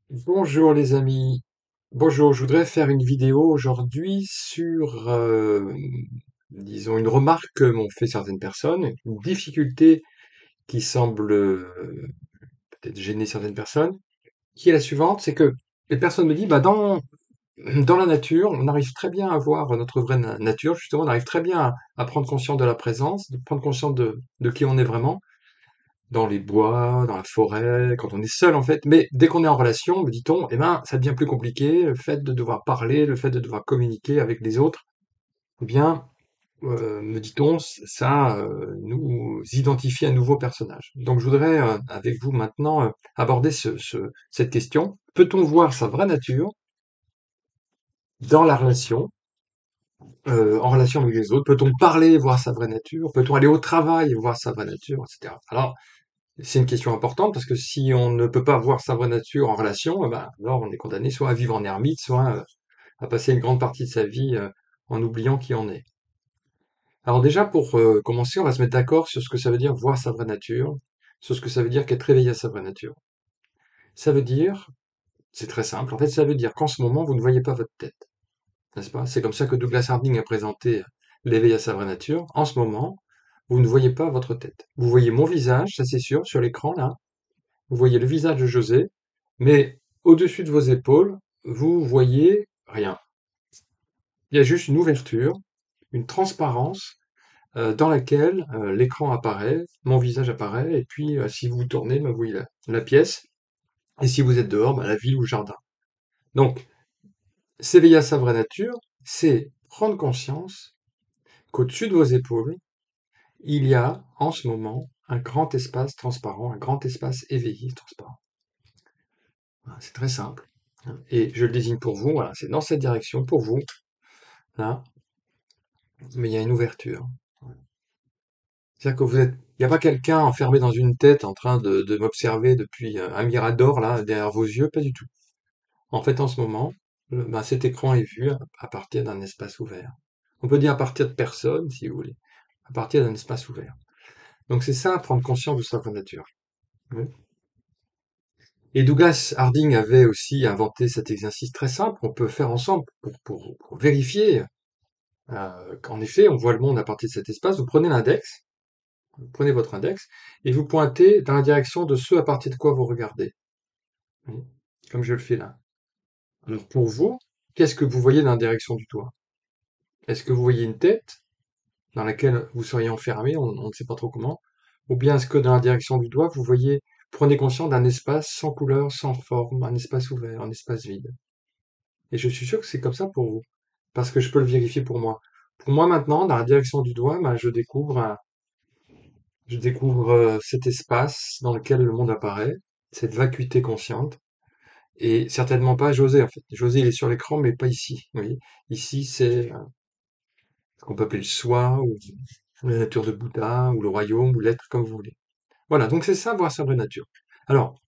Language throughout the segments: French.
Bonjour les amis. Bonjour, je voudrais faire une vidéo aujourd'hui sur, disons, une remarque que m'ont fait certaines personnes, une difficulté qui semble peut-être gêner certaines personnes, qui est la suivante, c'est que les personnes me disent, bah dans la nature, on arrive très bien à voir notre vraie nature, justement, on arrive très bien à prendre conscience de la présence, de prendre conscience de qui on est vraiment dans les bois, dans la forêt, quand on est seul en fait. Mais dès qu'on est en relation, me dit-on, eh ben, ça devient plus compliqué. Le fait de devoir parler, le fait de devoir communiquer avec les autres, eh bien, me dit-on, ça nous identifie un nouveau personnage. Donc je voudrais, avec vous maintenant, aborder cette question. Peut-on voir sa vraie nature dans la relation, en relation avec les autres? Peut-on parler et voir sa vraie nature? Peut-on aller au travail et voir sa vraie nature, etc. Alors, c'est une question importante parce que si on ne peut pas voir sa vraie nature en relation, eh ben, alors on est condamné soit à vivre en ermite, soit à passer une grande partie de sa vie en oubliant qui on est. Alors déjà, pour commencer, on va se mettre d'accord sur ce que ça veut dire voir sa vraie nature, sur ce que ça veut dire qu'être réveillé à sa vraie nature. Ça veut dire, c'est très simple, en fait, ça veut dire qu'en ce moment, vous ne voyez pas votre tête, n'est-ce pas? C'est comme ça que Douglas Harding a présenté l'éveil à sa vraie nature. En ce moment, vous ne voyez pas votre tête. Vous voyez mon visage, ça c'est sûr, sur l'écran là. Vous voyez le visage de José, mais au-dessus de vos épaules, vous voyez rien. Il y a juste une ouverture, une transparence dans laquelle l'écran apparaît, mon visage apparaît, et puis si vous vous tournez, ben, vous voyez la pièce, et si vous êtes dehors, ben, la ville ou le jardin. Donc, s'éveiller à sa vraie nature, c'est prendre conscience qu'au-dessus de vos épaules, il y a en ce moment un grand espace transparent, un grand espace éveillé transparent. Voilà, c'est très simple. Et je le désigne pour vous, voilà, c'est dans cette direction pour vous, là, mais il y a une ouverture. C'est-à-dire que il n'y a pas quelqu'un enfermé dans une tête en train de m'observer depuis un mirador, là, derrière vos yeux, pas du tout. En fait, en ce moment, ben, cet écran est vu à partir d'un espace ouvert. On peut dire à partir de personne, si vous voulez, à partir d'un espace ouvert. Donc c'est ça, prendre conscience de sa vraie nature. Oui. Et Douglas Harding avait aussi inventé cet exercice très simple qu'on peut faire ensemble pour vérifier qu'en effet, on voit le monde à partir de cet espace. Vous prenez l'index, vous prenez votre index, et vous pointez dans la direction de ce à partir de quoi vous regardez. Oui. Comme je le fais là. Alors pour vous, qu'est-ce que vous voyez dans la direction du doigt? Est-ce que vous voyez une tête dans laquelle vous seriez enfermé, on ne sait pas trop comment? Ou bien est-ce que dans la direction du doigt, vous voyez, prenez conscience d'un espace sans couleur, sans forme, un espace ouvert, un espace vide? Et je suis sûr que c'est comme ça pour vous, parce que je peux le vérifier pour moi. Pour moi maintenant, dans la direction du doigt, ben, je découvre cet espace dans lequel le monde apparaît, cette vacuité consciente, et certainement pas José en fait. José il est sur l'écran, mais pas ici. Vous voyez, ici c'est ce qu'on peut appeler le soi, ou la nature de Bouddha, ou le royaume, ou l'être comme vous voulez. Voilà, donc c'est ça voir sa vraie nature. Alors,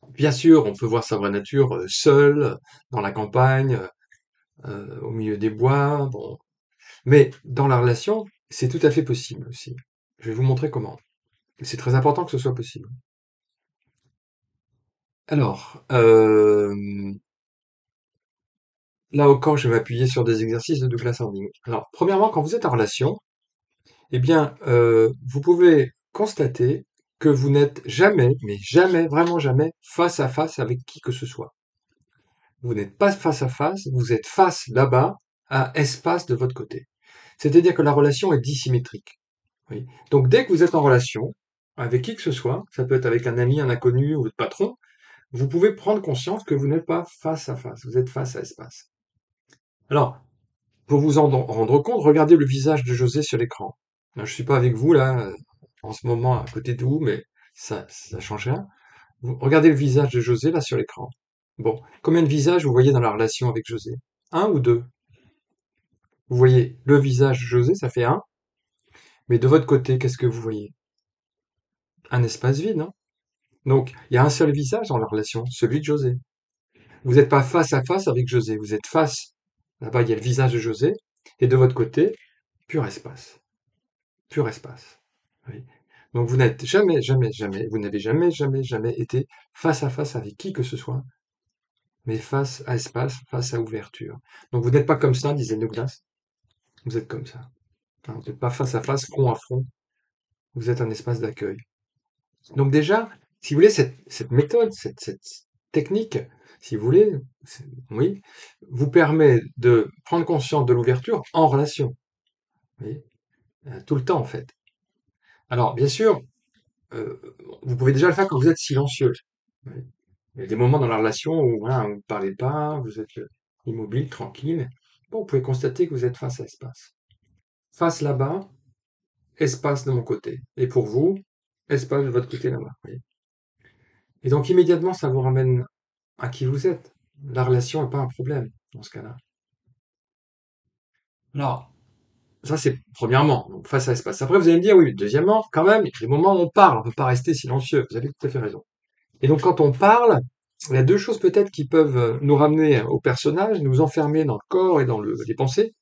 bien sûr, on peut voir sa vraie nature seul, dans la campagne, au milieu des bois, bon. Mais dans la relation, c'est tout à fait possible aussi. Je vais vous montrer comment. C'est très important que ce soit possible. Alors, là encore, je vais m'appuyer sur des exercices de Douglas Harding. Alors, premièrement, quand vous êtes en relation, eh bien, vous pouvez constater que vous n'êtes jamais, mais jamais, vraiment jamais, face à face avec qui que ce soit. Vous n'êtes pas face à face, vous êtes face là-bas à espace de votre côté. C'est-à-dire que la relation est dissymétrique. Oui. Donc, dès que vous êtes en relation, avec qui que ce soit, ça peut être avec un ami, un inconnu ou votre patron, vous pouvez prendre conscience que vous n'êtes pas face à face, vous êtes face à espace. Alors, pour vous en rendre compte, regardez le visage de José sur l'écran. Je suis pas avec vous là, en ce moment à côté de vous, mais ça change rien. Regardez le visage de José là sur l'écran. Bon, combien de visages vous voyez dans la relation avec José? Un ou deux? Vous voyez le visage de José, ça fait un, mais de votre côté, qu'est-ce que vous voyez? Un espace vide, hein? Donc, il y a un seul visage dans la relation, celui de José. Vous n'êtes pas face à face avec José, vous êtes face. Là-bas, il y a le visage de José, et de votre côté, pur espace. Pur espace. Oui. Donc vous n'êtes jamais, jamais, jamais, vous n'avez jamais, jamais, jamais été face à face avec qui que ce soit mais face à espace, face à ouverture. Donc vous n'êtes pas comme ça, disait Douglas, vous êtes comme ça. Hein, vous n'êtes pas face à face, front à front, vous êtes un espace d'accueil. Donc déjà, si vous voulez, cette méthode, cette technique, si vous voulez, oui, vous permet de prendre conscience de l'ouverture en relation, vous voyez, tout le temps en fait. Alors bien sûr, euh, vous pouvez déjà le faire quand vous êtes silencieux. Oui. Il y a des moments dans la relation où voilà, vous ne parlez pas, vous êtes immobile, tranquille. Bon, vous pouvez constater que vous êtes face à espace. Face là-bas, espace de mon côté. Et pour vous, espace de votre côté là-bas. Vous voyez. Et donc immédiatement, ça vous ramène à qui vous êtes. La relation n'est pas un problème dans ce cas-là. Alors, ça c'est premièrement, donc face à espace. Après, vous allez me dire, oui, deuxièmement, quand même, il y a des moments où on parle, on ne peut pas rester silencieux. Vous avez tout à fait raison. Et donc, quand on parle, il y a deux choses peut-être qui peuvent nous ramener au personnage, nous enfermer dans le corps et dans les pensées.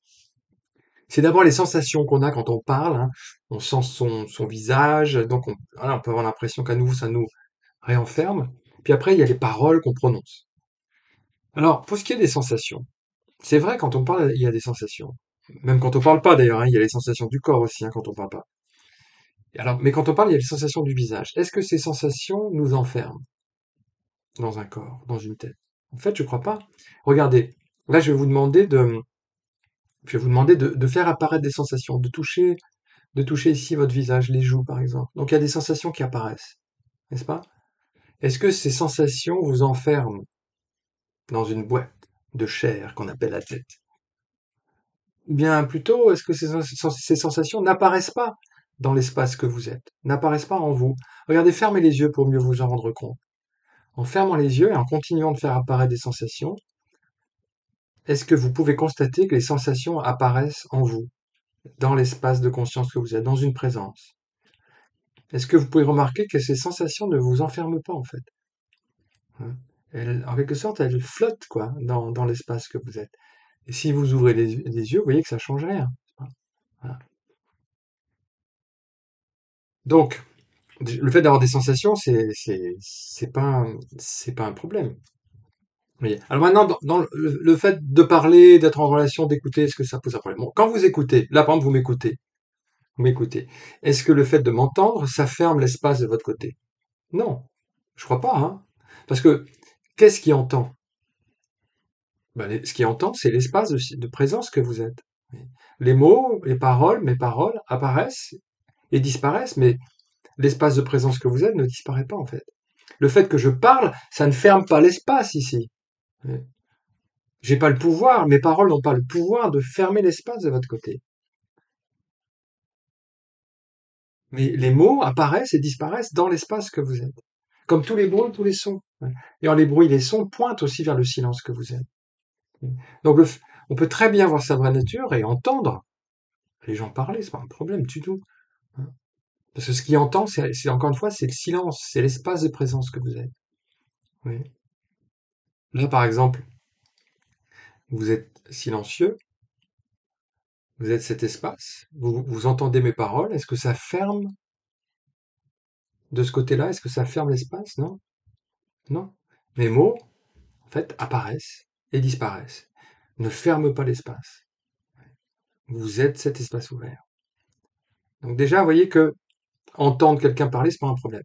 C'est d'abord les sensations qu'on a quand on parle, hein. On sent son visage, donc voilà, on peut avoir l'impression qu'à nouveau ça nous réenferme. Puis après, il y a les paroles qu'on prononce. Alors, pour ce qui est des sensations, c'est vrai, quand on parle, il y a des sensations. Même quand on parle pas, d'ailleurs, hein, il y a les sensations du corps aussi, hein, quand on parle pas. Alors, mais quand on parle, il y a les sensations du visage. Est-ce que ces sensations nous enferment dans un corps, dans une tête? En fait, je crois pas. Regardez, là, je vais vous demander de faire apparaître des sensations, de toucher ici votre visage, les joues, par exemple. Donc, il y a des sensations qui apparaissent, n'est-ce pas? Est-ce que ces sensations vous enferment dans une boîte de chair qu'on appelle la tête? Ou bien plutôt, est-ce que ces sensations n'apparaissent pas dans l'espace que vous êtes, n'apparaissent pas en vous? Regardez, fermez les yeux pour mieux vous en rendre compte. En fermant les yeux et en continuant de faire apparaître des sensations, est-ce que vous pouvez constater que les sensations apparaissent en vous, dans l'espace de conscience que vous êtes, dans une présence? Est-ce que vous pouvez remarquer que ces sensations ne vous enferment pas, en fait? Hein. En quelque sorte, elles flottent, quoi, dans l'espace que vous êtes. Et si vous ouvrez les yeux, vous voyez que ça change rien. Voilà. Donc, le fait d'avoir des sensations, c'est pas un problème. Vous voyez. Alors maintenant, dans le fait de parler, d'être en relation, d'écouter, est-ce que ça pose un problème? Bon, quand vous écoutez, là, par exemple, vous m'écoutez. Est-ce que le fait de m'entendre, ça ferme l'espace de votre côté? Non, je crois pas, hein. Parce que qu'est-ce qui entend? Ben, ce qui entend, c'est l'espace de présence que vous êtes. Les mots, les paroles, mes paroles apparaissent et disparaissent, mais l'espace de présence que vous êtes ne disparaît pas en fait. Le fait que je parle, ça ne ferme pas l'espace ici. J'ai pas le pouvoir, mes paroles n'ont pas le pouvoir de fermer l'espace de votre côté. Mais les mots apparaissent et disparaissent dans l'espace que vous êtes. Comme tous les bruits, tous les sons. Et les bruits, les sons pointent aussi vers le silence que vous êtes. Donc on peut très bien voir sa vraie nature et entendre les gens parler, c'est pas un problème du tout. Parce que ce qui entend, c'est encore une fois, c'est le silence, c'est l'espace de présence que vous êtes. Oui. Là, par exemple, vous êtes silencieux, vous êtes cet espace, vous entendez mes paroles, est-ce que ça ferme de ce côté-là? Est-ce que ça ferme l'espace? Non? Non. Mes mots, en fait, apparaissent et disparaissent. Ne ferment pas l'espace. Vous êtes cet espace ouvert. Donc déjà, vous voyez que entendre quelqu'un parler, c'est pas un problème.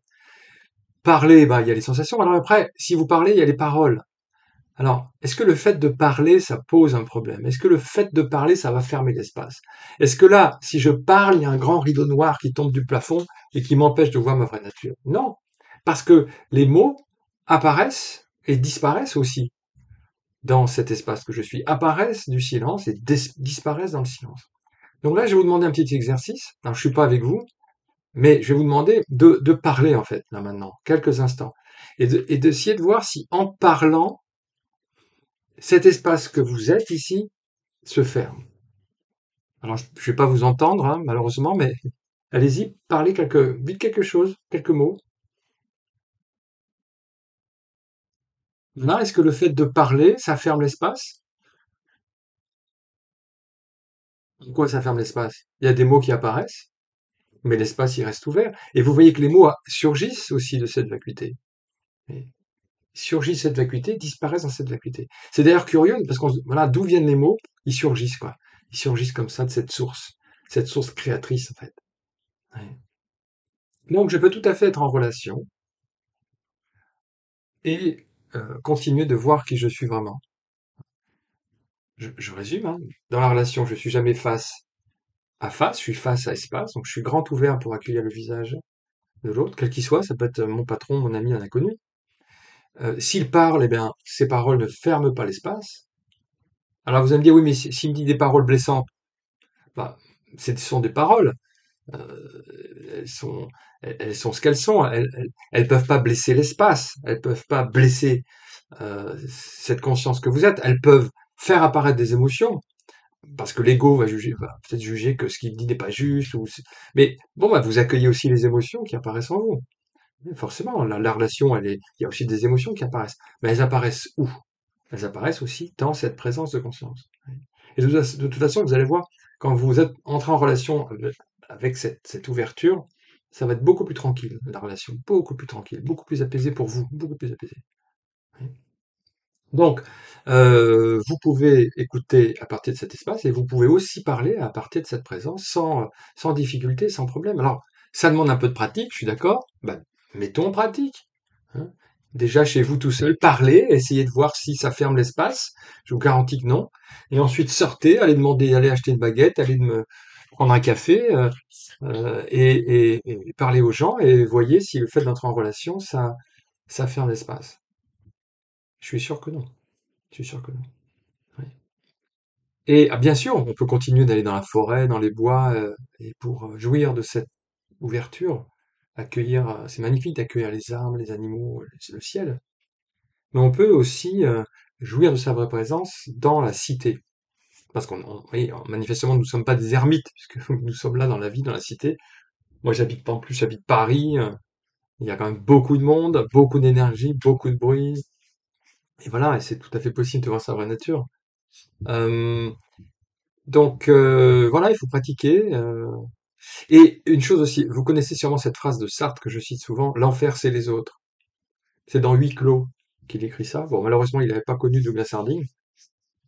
Parler, bah, il y a les sensations. Alors après, si vous parlez, il y a les paroles. Alors, est-ce que le fait de parler, ça pose un problème? Est-ce que le fait de parler, ça va fermer l'espace? Est-ce que là, si je parle, il y a un grand rideau noir qui tombe du plafond et qui m'empêche de voir ma vraie nature? Non, parce que les mots apparaissent et disparaissent aussi dans cet espace que je suis, apparaissent du silence et disparaissent dans le silence. Donc là, je vais vous demander un petit exercice. Alors, je suis pas avec vous, mais je vais vous demander de parler, en fait, là maintenant, quelques instants, et d'essayer de voir si en parlant, cet espace que vous êtes ici se ferme. Alors, je ne vais pas vous entendre, hein, malheureusement, mais allez-y, parlez dites quelque chose, quelques mots. Là, est-ce que le fait de parler, ça ferme l'espace? Pourquoi ça ferme l'espace? Il y a des mots qui apparaissent, mais l'espace, il reste ouvert. Et vous voyez que les mots surgissent aussi de cette vacuité. surgissent cette vacuité, disparaissent dans cette vacuité. C'est d'ailleurs curieux parce qu'on voilà d'où viennent les mots, ils surgissent quoi. Ils surgissent comme ça de cette source créatrice en fait. Ouais. Donc je peux tout à fait être en relation et continuer de voir qui je suis vraiment. Je résume, hein. Dans la relation, je suis jamais face à face, je suis face à espace, donc je suis grand ouvert pour accueillir le visage de l'autre, quel qu'il soit, ça peut être mon patron, mon ami, un inconnu. S'il parle, eh bien, ses paroles ne ferment pas l'espace. Alors vous allez me dire, oui, mais s'il me dit des paroles blessantes, bah, ce sont des paroles. Elles sont, elles sont ce qu'elles sont. Elles peuvent pas blesser l'espace. Elles peuvent pas blesser cette conscience que vous êtes. Elles peuvent faire apparaître des émotions parce que l'ego va peut-être juger que ce qu'il dit n'est pas juste. Mais bon, bah, vous accueillez aussi les émotions qui apparaissent en vous. Forcément, la relation, il y a aussi des émotions qui apparaissent. Mais elles apparaissent où? Elles apparaissent aussi dans cette présence de conscience. Et de toute façon, vous allez voir, quand vous êtes entré en relation avec cette ouverture, ça va être beaucoup plus tranquille, la relation, beaucoup plus tranquille, beaucoup plus apaisée pour vous, beaucoup plus apaisée. Donc, vous pouvez écouter à partir de cet espace et vous pouvez aussi parler à partir de cette présence sans difficulté, sans problème. Alors, ça demande un peu de pratique, je suis d'accord. Ben, mettons en pratique. Hein. Déjà chez vous tout seul, parlez, essayez de voir si ça ferme l'espace. Je vous garantis que non. Et ensuite sortez, allez acheter une baguette, allez me prendre un café et parlez aux gens et voyez si le fait d'entrer en relation, ça ferme l'espace. Je suis sûr que non. Je suis sûr que non. Oui. Et bien sûr, on peut continuer d'aller dans la forêt, dans les bois, et pour jouir de cette ouverture, accueillir, c'est magnifique d'accueillir les arbres, les animaux, le ciel. Mais on peut aussi jouir de sa vraie présence dans la cité. Parce oui, manifestement, nous ne sommes pas des ermites, puisque nous sommes là dans la vie, dans la cité. Moi, j'habite pas en plus, j'habite Paris. Il y a quand même beaucoup de monde, beaucoup d'énergie, beaucoup de bruit. Et voilà, et c'est tout à fait possible de voir sa vraie nature. Euh, donc voilà, il faut pratiquer. Et une chose aussi, vous connaissez sûrement cette phrase de Sartre que je cite souvent, l'enfer c'est les autres. C'est dans Huis clos qu'il écrit ça. Bon, malheureusement, il n'avait pas connu Douglas Harding.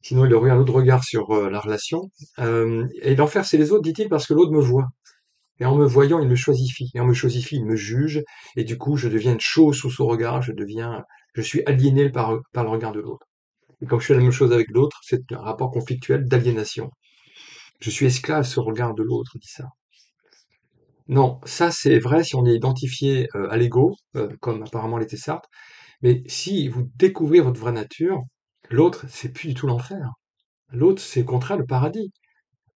Sinon, il aurait eu un autre regard sur la relation. Et l'enfer c'est les autres, dit-il, parce que l'autre me voit. Et en me voyant, il me choisifie. Et en me choisifie, il me juge. Et du coup, je deviens une chose sous son regard. Je suis aliéné par le regard de l'autre. Et comme je fais la même chose avec l'autre, c'est un rapport conflictuel d'aliénation. Je suis esclave sous le regard de l'autre, dit ça. Non, ça c'est vrai si on est identifié à l'ego, comme apparemment l'était Sartre, mais si vous découvrez votre vraie nature, l'autre, c'est plus du tout l'enfer. L'autre, c'est au contraire le paradis.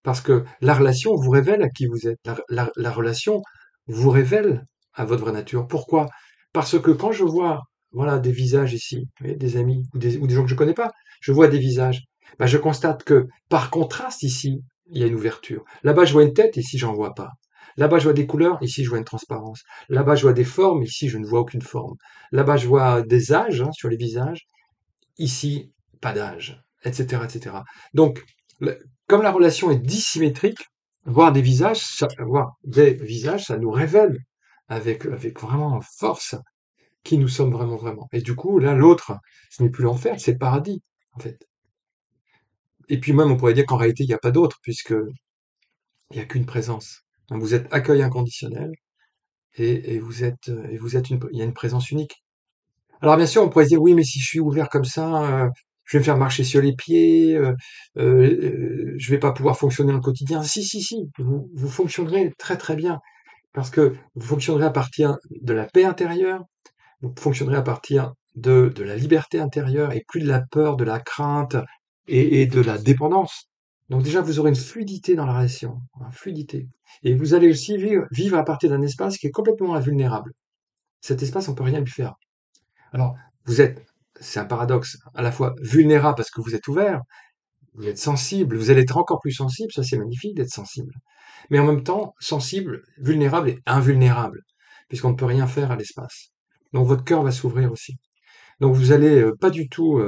Parce que la relation vous révèle à qui vous êtes. La relation vous révèle à votre vraie nature. Pourquoi? Parce que quand je vois, voilà, des visages ici, vous voyez, des amis ou des gens que je connais pas, je vois des visages. Bah, je constate que par contraste ici, il y a une ouverture. Là-bas, je vois une tête, ici, j'en vois pas. Là-bas, je vois des couleurs, ici, je vois une transparence. Là-bas, je vois des formes, ici, je ne vois aucune forme. Là-bas, je vois des âges sur les visages, ici, pas d'âge, etc., etc. Donc, comme la relation est dissymétrique, voir des visages, ça nous révèle avec vraiment force qui nous sommes vraiment, vraiment. Et du coup, là, l'autre, ce n'est plus l'enfer, c'est le paradis, en fait. Et puis même, on pourrait dire qu'en réalité, il n'y a pas d'autre, puisque il n'y a qu'une présence. Donc, vous êtes accueil inconditionnel, et vous êtes il y a une présence unique. Alors bien sûr, on pourrait se dire: «Oui, mais si je suis ouvert comme ça, je vais me faire marcher sur les pieds, je vais pas pouvoir fonctionner dans le quotidien». Si, si, si, vous fonctionnerez très, très bien parce que vous fonctionnerez à partir de la paix intérieure, vous fonctionnerez à partir de la liberté intérieure et plus de la peur, de la crainte et de la dépendance. Donc déjà, vous aurez une fluidité dans la relation, une fluidité et vous allez aussi vivre à partir d'un espace qui est complètement invulnérable. Cet espace, on peut rien lui faire. Alors, vous êtes, c'est un paradoxe, à la fois vulnérable parce que vous êtes ouvert, vous êtes sensible, vous allez être encore plus sensible, ça c'est magnifique d'être sensible. Mais en même temps, sensible, vulnérable et invulnérable, puisqu'on ne peut rien faire à l'espace. Donc votre cœur va s'ouvrir aussi. Donc vous allez pas du tout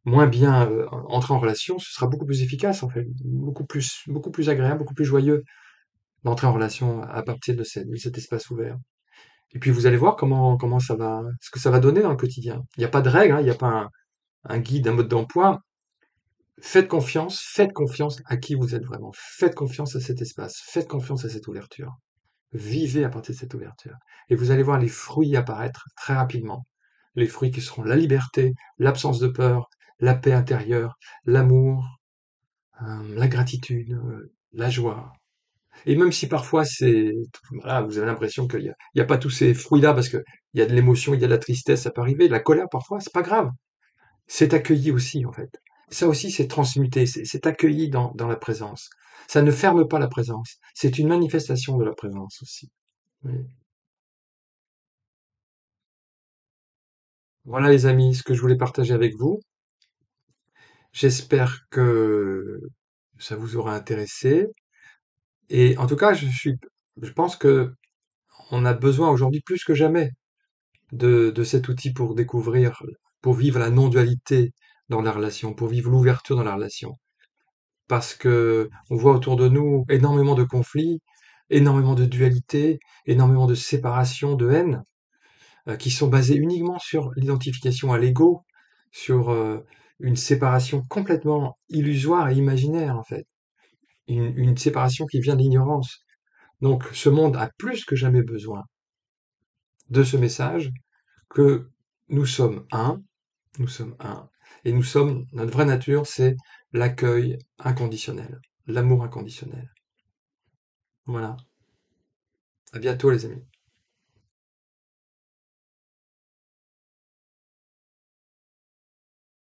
moins bien entrer en relation, ce sera beaucoup plus efficace en fait, beaucoup plus agréable, beaucoup plus joyeux d'entrer en relation à partir de cet espace ouvert. Et puis vous allez voir comment ça va, ce que ça va donner dans le quotidien. Il n'y a pas de règle, hein, il n'y a pas un guide, un mode d'emploi. Faites confiance à qui vous êtes vraiment. Faites confiance à cet espace. Faites confiance à cette ouverture. Vivez à partir de cette ouverture. Et vous allez voir les fruits apparaître très rapidement. Les fruits qui seront la liberté, l'absence de peur, la paix intérieure, l'amour, la gratitude, la joie. Et même si parfois voilà, vous avez l'impression qu'il y a pas tous ces fruits-là parce que il y a de l'émotion, il y a de la tristesse, ça peut arriver, de la colère parfois, c'est pas grave. C'est accueilli aussi, en fait. Ça aussi, c'est transmuté, c'est accueilli dans la présence. Ça ne ferme pas la présence. C'est une manifestation de la présence aussi. Oui. Voilà les amis, ce que je voulais partager avec vous. J'espère que ça vous aura intéressé. Et en tout cas, je pense que on a besoin aujourd'hui plus que jamais de cet outil pour découvrir, pour vivre la non-dualité dans la relation, pour vivre l'ouverture dans la relation. Parce que on voit autour de nous énormément de conflits, énormément de dualité, énormément de séparation, de haine, qui sont basés uniquement sur l'identification à l'ego, sur une séparation complètement illusoire et imaginaire en fait, une séparation qui vient de l'ignorance. Donc ce monde a plus que jamais besoin de ce message que nous sommes un, nous sommes un, et notre vraie nature, c'est l'accueil inconditionnel, l'amour inconditionnel. Voilà. À bientôt les amis.